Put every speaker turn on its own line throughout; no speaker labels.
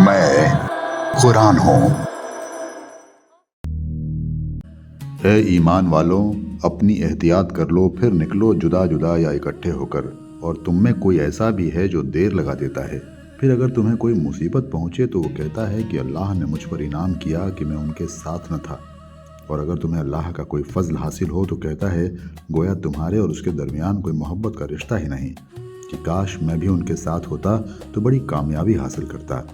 मैं कुरान हूँ।
है ईमान वालों, अपनी एहतियात कर लो, फिर निकलो जुदा जुदा या इकट्ठे होकर। और तुम में कोई ऐसा भी है जो देर लगा देता है। फिर अगर तुम्हें कोई मुसीबत पहुंचे तो वो कहता है कि अल्लाह ने मुझ पर इनाम किया कि मैं उनके साथ न था। और अगर तुम्हें अल्लाह का कोई फजल हासिल हो तो कहता है गोया तुम्हारे और उसके दरमियान कोई मोहब्बत का रिश्ता ही नहीं, कि काश मैं भी उनके साथ होता तो बड़ी कामयाबी हासिल करता।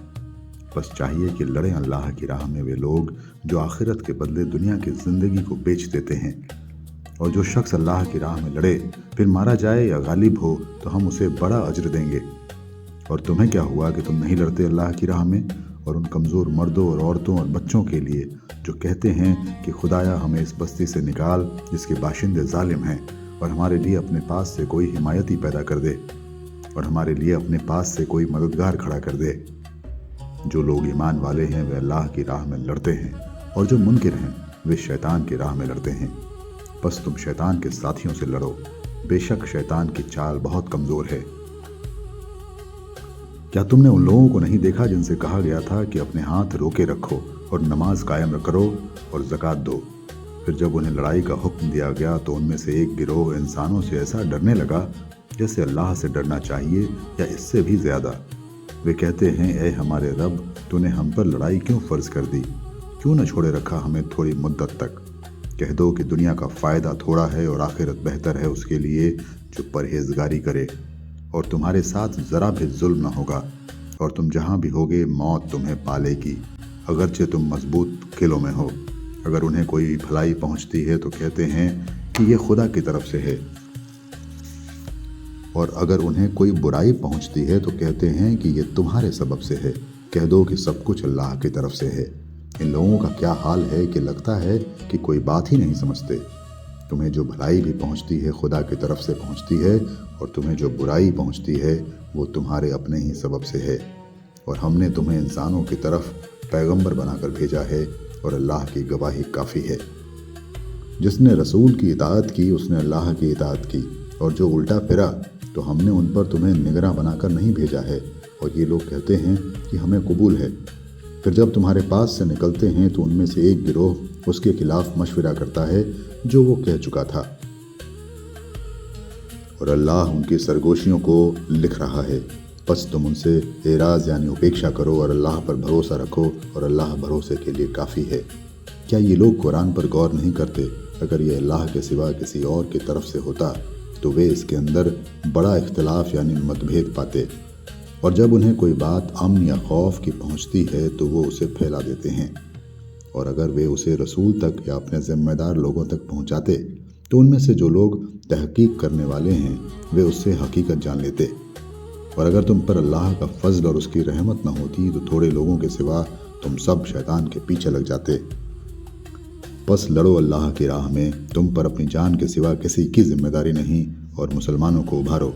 बस चाहिए कि लड़ें अल्लाह की राह में वे लोग जो आखिरत के बदले दुनिया की ज़िंदगी को बेच देते हैं। और जो शख्स अल्लाह की राह में लड़े फिर मारा जाए या गालिब हो तो हम उसे बड़ा अजर देंगे। और तुम्हें क्या हुआ कि तुम नहीं लड़ते अल्लाह की राह में और उन कमज़ोर मर्दों और औरतों और बच्चों के लिए जो कहते हैं कि खुदाया हमें इस बस्ती से निकाल जिसके बाशिंदे जालिम हैं, और हमारे लिए अपने पास से कोई हिमायती पैदा कर दे, और हमारे लिए अपने पास से कोई मददगार खड़ा कर दे। जो लोग ईमान वाले हैं वे अल्लाह की राह में लड़ते हैं, और जो मुनकिर हैं वे शैतान की राह में लड़ते हैं। बस तुम शैतान के साथियों से लड़ो, बेशक शैतान की चाल बहुत कमज़ोर है। क्या तुमने उन लोगों को नहीं देखा जिनसे कहा गया था कि अपने हाथ रोके रखो और नमाज कायम करो और ज़कात दो? फिर जब उन्हें लड़ाई का हुक्म दिया गया तो उनमें से एक गिरोह इंसानों से ऐसा डरने लगा जैसे अल्लाह से डरना चाहिए या इससे भी ज़्यादा। वे कहते हैं ए हमारे रब, तूने हम पर लड़ाई क्यों फ़र्ज़ कर दी? क्यों न छोड़े रखा हमें थोड़ी मुद्दत तक? कह दो कि दुनिया का फ़ायदा थोड़ा है और आखिरत बेहतर है उसके लिए जो परहेजगारी करे, और तुम्हारे साथ ज़रा भी जुल्म न होगा, और तुम जहाँ भी होगे मौत तुम्हें पालेगी, अगरचे तुम मजबूत किलों में हो। अगर उन्हें कोई भलाई पहुँचती है तो कहते हैं कि ये खुदा की तरफ से है, और अगर उन्हें कोई बुराई पहुँचती है तो कहते हैं कि ये तुम्हारे सबब से है। कह दो कि सब कुछ अल्लाह की तरफ से है। इन लोगों का क्या हाल है कि लगता है कि कोई बात ही नहीं समझते। तुम्हें जो भलाई भी पहुंचती है खुदा की तरफ से पहुंचती है, और तुम्हें जो बुराई पहुंचती है वो तुम्हारे अपने ही सबब से है। और हमने तुम्हें इंसानों की तरफ पैगंबर बनाकर भेजा है, और अल्लाह की गवाही काफ़ी है। जिसने रसूल की इताअत की उसने अल्लाह की इताअत की, और जो उल्टा फिरा तो हमने उन पर तुम्हें निगरां बनाकर नहीं भेजा है। और ये लोग कहते हैं कि हमें कबूल है। फिर जब तुम्हारे पास से निकलते हैं तो उनमें से एक गिरोह उसके खिलाफ मशवरा करता है जो वो कह चुका था, और अल्लाह उनकी सरगोशियों को लिख रहा है। बस तुम उनसे एराज यानी उपेक्षा करो और अल्लाह पर भरोसा रखो, और अल्लाह भरोसे के लिए काफ़ी है। क्या ये लोग कुरान पर गौर नहीं करते? अगर ये अल्लाह के सिवा किसी और की तरफ से होता तो वे इसके अंदर बड़ा इख्तिलाफ यानी मतभेद पाते। और जब उन्हें कोई बात अमन या खौफ की पहुंचती है तो वो उसे फैला देते हैं, और अगर वे उसे रसूल तक या अपने ज़िम्मेदार लोगों तक पहुंचाते तो उनमें से जो लोग तहकीक करने वाले हैं वे उससे हकीकत जान लेते। और अगर तुम पर अल्लाह का फजल और उसकी रहमत न होती तो थोड़े लोगों के सिवा तुम सब शैतान के पीछे लग जाते। बस लड़ो अल्लाह की राह में, तुम पर अपनी जान के सिवा किसी की जिम्मेदारी नहीं, और मुसलमानों को उभारो।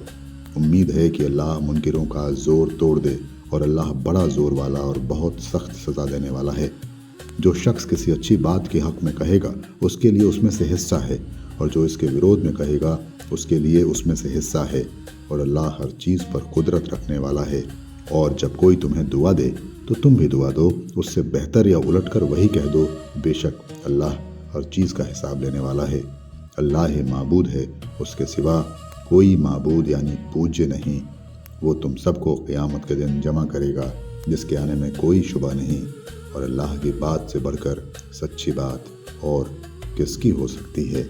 उम्मीद है कि अल्लाह मुनकिरों का ज़ोर तोड़ दे, और अल्लाह बड़ा ज़ोर वाला और बहुत सख्त सज़ा देने वाला है। जो शख्स किसी अच्छी बात के हक़ में कहेगा उसके लिए उसमें से हिस्सा है, और जो इसके विरोध में कहेगा उसके लिए उसमें से हिस्सा है। और अल्लाह हर चीज़ पर कुदरत रखने वाला है। और जब कोई तुम्हें दुआ दे तो तुम भी दुआ दो, उससे बेहतर या उलट कर वही कह दो, बेशक अल्लाह हर चीज़ का हिसाब लेने वाला है। अल्लाह ही माबूद है, उसके सिवा कोई माबूद यानी पूज्य नहीं। वो तुम सबको क़यामत के दिन जमा करेगा जिसके आने में कोई शुबा नहीं, और अल्लाह की बात से बढ़कर सच्ची बात और किसकी हो सकती है।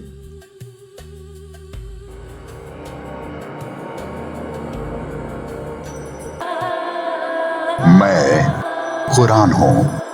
मैं कुरान हूँ।